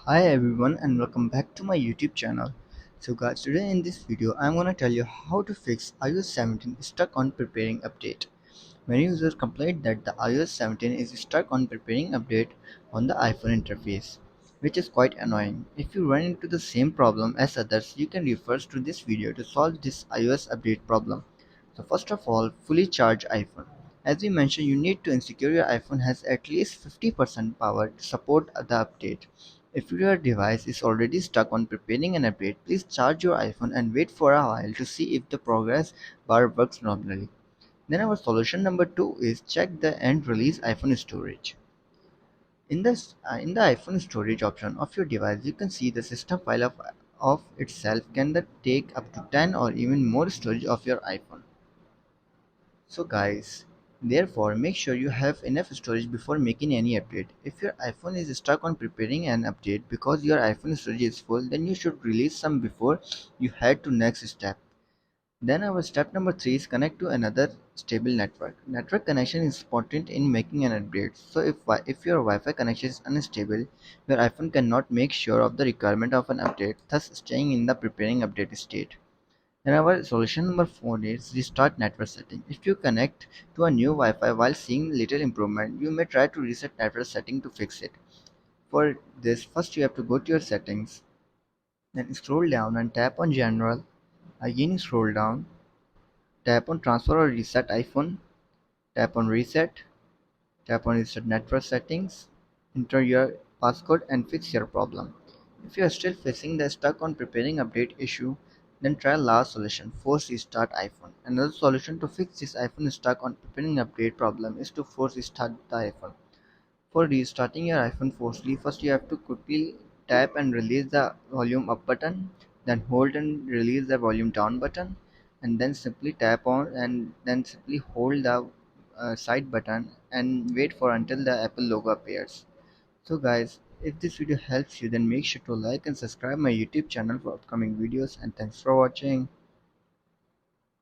Hi everyone and welcome back to my YouTube channel. So guys, today in this video I'm gonna tell you how to fix iOS 17 stuck on preparing update. Many users complain that the iOS 17 is stuck on preparing update on the iPhone interface, which is quite annoying. If you run into the same problem as others, you can refer to this video to solve this iOS update problem. So first of all, fully charge iPhone. As we mentioned, you need to ensure your iPhone has at least 50% power to support the update. If your device is already stuck on preparing an update, please charge your iPhone and wait for a while to see if the progress bar works normally. Then our solution number 2 is check the and release iPhone storage. In the iPhone storage option of your device, you can see the system file of itself can take up to 10 or even more storage of your iPhone. So guys, therefore make sure you have enough storage before making any update. If your iPhone is stuck on preparing an update because your iPhone storage is full, then you should release some before you head to next step. Then our step number 3 is connect to another stable network. Network connection is important in making an update. So if your Wi-Fi connection is unstable, your iPhone cannot make sure of the requirement of an update, thus staying in the preparing update state. Then our solution number 4 is restart network setting. If you connect to a new Wi-Fi while seeing little improvement, you may try to reset network setting to fix it. For this, first you have to go to your settings, then scroll down and tap on general. Again scroll down, tap on transfer or reset iPhone, tap on reset, tap on reset network settings, enter your passcode and fix your problem. If you are still facing the stuck on preparing update issue, then try last solution, force restart iPhone. Another solution to fix this iPhone stuck on preparing update problem is to force restart the iPhone. For restarting your iPhone forcefully, first you have to quickly tap and release the volume up button, then hold and release the volume down button, and then simply tap on and then simply hold the side button and wait for until the Apple logo appears. So guys, if this video helps you, then make sure to like and subscribe my YouTube channel for upcoming videos, and thanks for watching.